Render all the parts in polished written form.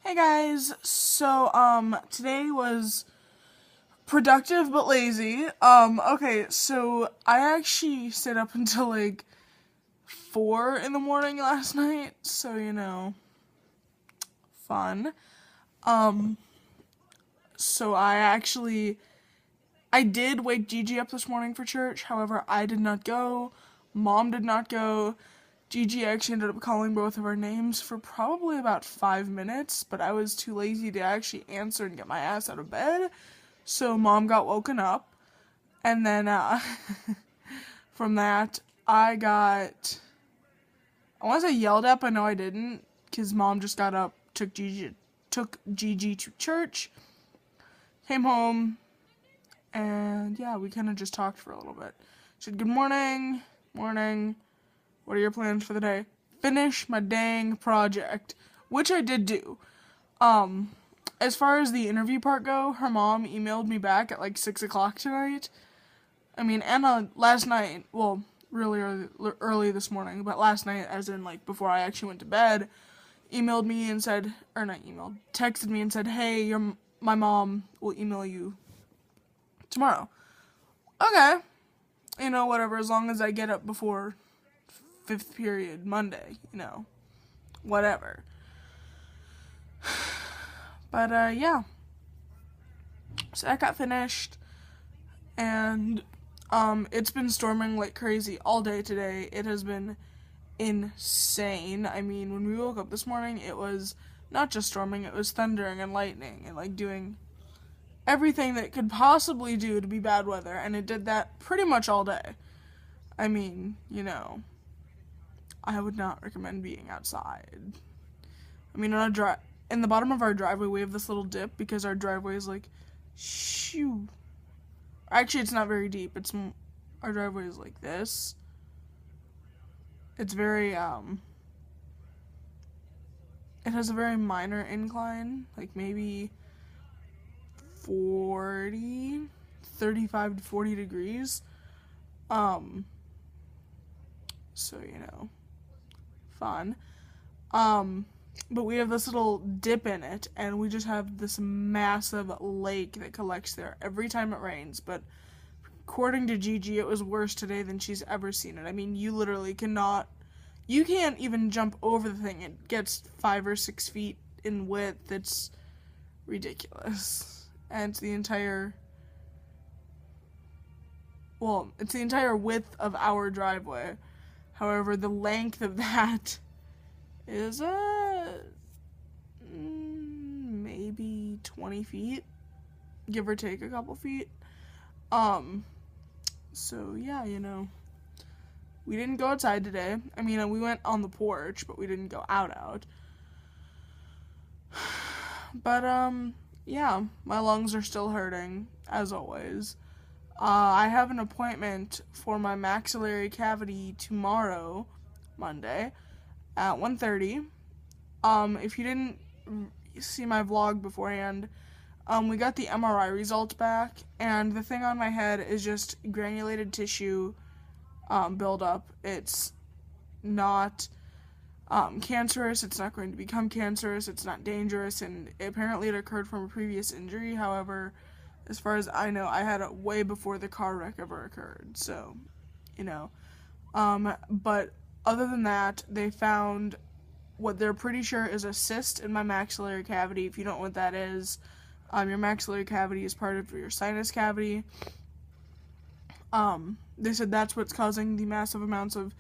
Hey guys, so today was productive but lazy. Okay, so I actually stayed up until like 4 in the morning last night, so fun. Um, so I did wake Gigi up this morning for church, however, I did not go. Mom did not go. Gigi actually ended up calling both of our names for probably about 5 minutes, but I was too lazy to actually answer and get my ass out of bed. So mom got woken up, and then from that, I want to say yelled at, but no, I didn't, because mom just got up, took Gigi to church, came home, and yeah, we kind of just talked for a little bit. She said, "Good morning, morning. What are your plans for the day?" Finish my dang project, which I did do. Um, as far as the interview part go, her mom emailed me back at like 6 o'clock tonight. I mean, Anna last night, well, really early this morning, but last night, as in like before I actually went to bed, emailed me and said, or not emailed, texted me and said, "Hey, my mom will email you tomorrow." Okay, whatever, as long as I get up before fifth period Monday, whatever. But yeah, so that got finished, and it's been storming like crazy all day today. It has been insane. I mean, when we woke up this morning, it was not just storming, it was thundering and lightning and like doing everything that it could possibly do to be bad weather, and it did that pretty much all day. I mean, I would not recommend being outside. I mean, in the bottom of our driveway, we have this little dip because our driveway is like, shoo. Actually, it's not very deep. Our driveway is like this. It's very it has a very minor incline, like maybe 35 to 40 degrees. So, fun. But we have this little dip in it, and we just have this massive lake that collects there every time it rains. But according to Gigi, it was worse today than she's ever seen it. I mean, you can't even jump over the thing. It gets 5 or 6 feet in width. It's ridiculous. And it's the entire width of our driveway. However, the length of that is maybe 20 feet, give or take a couple feet. So yeah, we didn't go outside today. I mean, we went on the porch, but we didn't go out. But yeah, my lungs are still hurting as always. I have an appointment for my maxillary cavity tomorrow, Monday, at 1:30. If you didn't see my vlog beforehand, we got the MRI results back, and the thing on my head is just granulated tissue buildup. It's not cancerous, it's not going to become cancerous, it's not dangerous, and apparently it occurred from a previous injury. However, as far as I know, I had it way before the car wreck ever occurred, so, but other than that, they found what they're pretty sure is a cyst in my maxillary cavity. If you don't know what that is, your maxillary cavity is part of your sinus cavity. They said that's what's causing the massive amounts of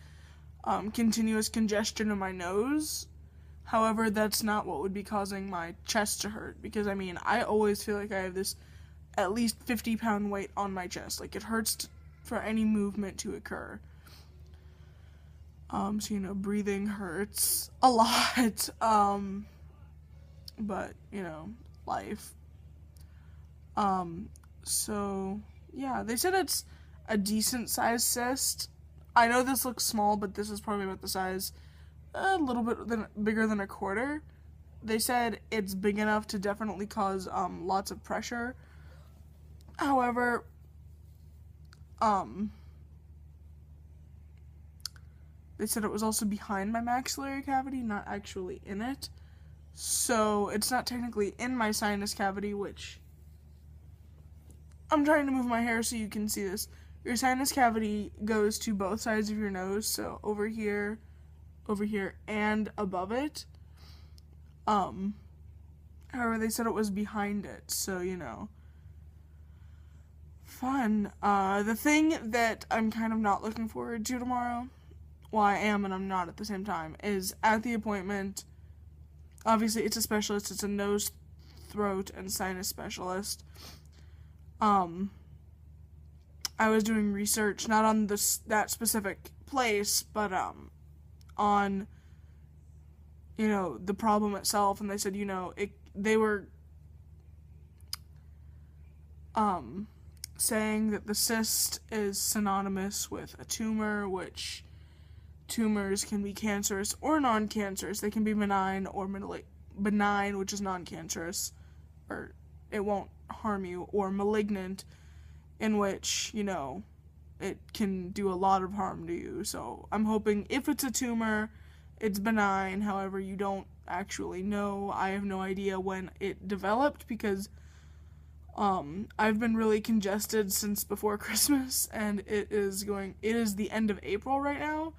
continuous congestion in my nose. However, that's not what would be causing my chest to hurt, because, I mean, I always feel like I have this at least 50-pound weight on my chest. Like, it hurts for any movement to occur. So, breathing hurts a lot. But, life. So, yeah, they said it's a decent sized cyst. I know this looks small, but this is probably about the size, a little bit bigger than a quarter. They said it's big enough to definitely cause lots of pressure. However, they said it was also behind my maxillary cavity, not actually in it. So it's not technically in my sinus cavity, which I'm trying to move my hair so you can see this. Your sinus cavity goes to both sides of your nose, so over here, and above it. However, they said it was behind it, so, fun. The thing that I'm kind of not looking forward to tomorrow, well, I am and I'm not at the same time, is at the appointment, obviously it's a specialist, it's a nose, throat, and sinus specialist. I was doing research, not on that specific place, but, on, the problem itself, and they said, they were, saying that the cyst is synonymous with a tumor, which tumors can be cancerous or non-cancerous. They can be benign or benign, which is non-cancerous, or it won't harm you, or malignant, in which, it can do a lot of harm to you. So I'm hoping if it's a tumor, it's benign. However, you don't actually know. I have no idea when it developed because I've been really congested since before Christmas, and it is the end of April right now.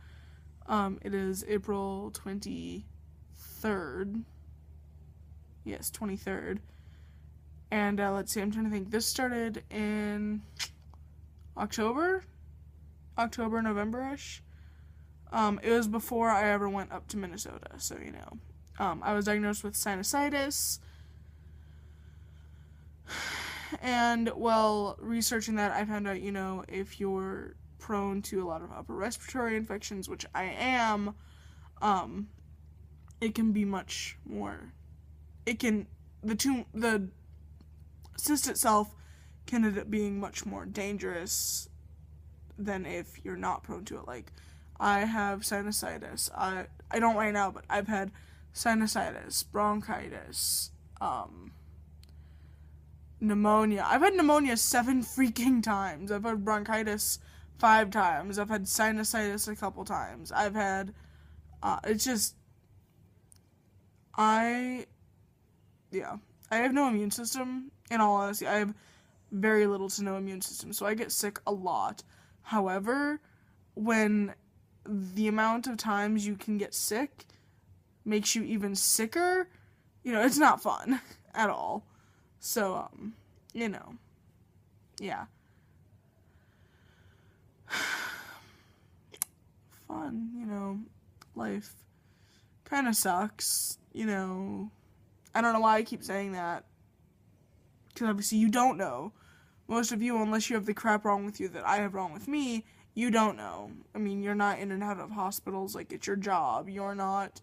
It is April 23rd. Yes, 23rd. And, let's see, I'm trying to think. This started in October, November-ish. It was before I ever went up to Minnesota, so, I was diagnosed with sinusitis. And while researching that, I found out, if you're prone to a lot of upper respiratory infections, which I am, it can be much more, the cyst itself can end up being much more dangerous than if you're not prone to it. Like, I have sinusitis. I don't right now, but I've had sinusitis, bronchitis, pneumonia. I've had pneumonia 7 freaking times. I've had bronchitis 5 times. I've had sinusitis a couple times. I've had, it's just, I have no immune system. In all honesty, I have very little to no immune system, so I get sick a lot. However, when the amount of times you can get sick makes you even sicker, it's not fun at all. So, yeah. Fun, life kind of sucks, I don't know why I keep saying that, because obviously you don't know. Most of you, unless you have the crap wrong with you that I have wrong with me, you don't know. I mean, you're not in and out of hospitals like it's your job. You're not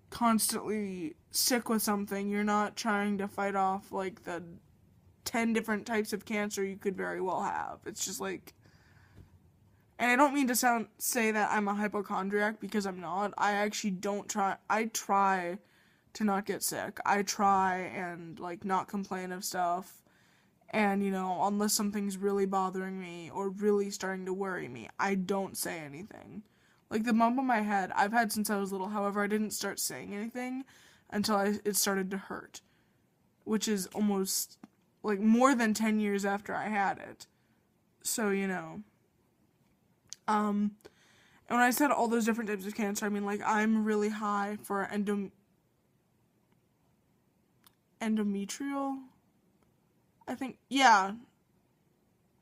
constantly sick with something. You're not trying to fight off, like, the 10 different types of cancer you could very well have. It's just, like, and I don't mean to say that I'm a hypochondriac, because I'm not. I actually don't try. I try to not get sick. I try and, like, not complain of stuff. And, unless something's really bothering me or really starting to worry me, I don't say anything. Like, the bump on my head, I've had since I was little. However, I didn't start saying anything until it started to hurt. Which is almost, like, more than 10 years after I had it. So, and when I said all those different types of cancer, I mean, like, I'm really high for endometrial, I think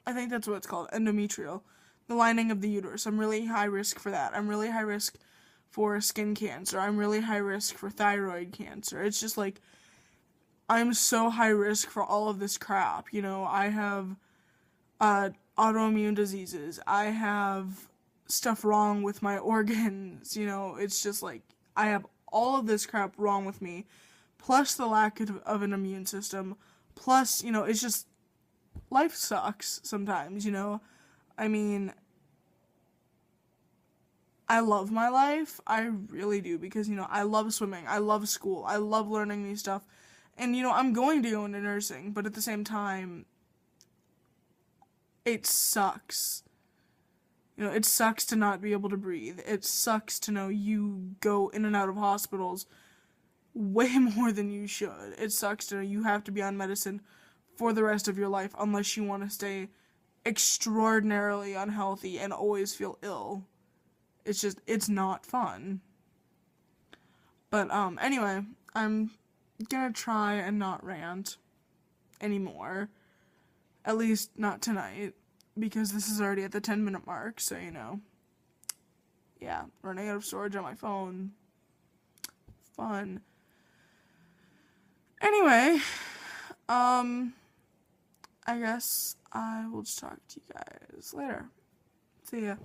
that's what it's called, endometrial, the lining of the uterus. I'm really high risk for that. I'm really high risk for skin cancer. I'm really high risk for thyroid cancer. It's just, like, I'm so high risk for all of this crap. I have autoimmune diseases. I have stuff wrong with my organs. It's just, like, I have all of this crap wrong with me, plus the lack of an immune system, plus, it's just, life sucks sometimes, I mean, I love my life, I really do, because, I love swimming, I love school, I love learning new stuff, and, I'm going to go into nursing, but at the same time, it sucks. It sucks to not be able to breathe. It sucks to know you go in and out of hospitals way more than you should. It sucks to know you have to be on medicine for the rest of your life unless you want to stay extraordinarily unhealthy and always feel ill. It's not fun. But, anyway, I'm gonna try and not rant anymore. At least not tonight, because this is already at the 10-minute mark, so, yeah, running out of storage on my phone. Fun. Anyway, I guess I will just talk to you guys later. See ya.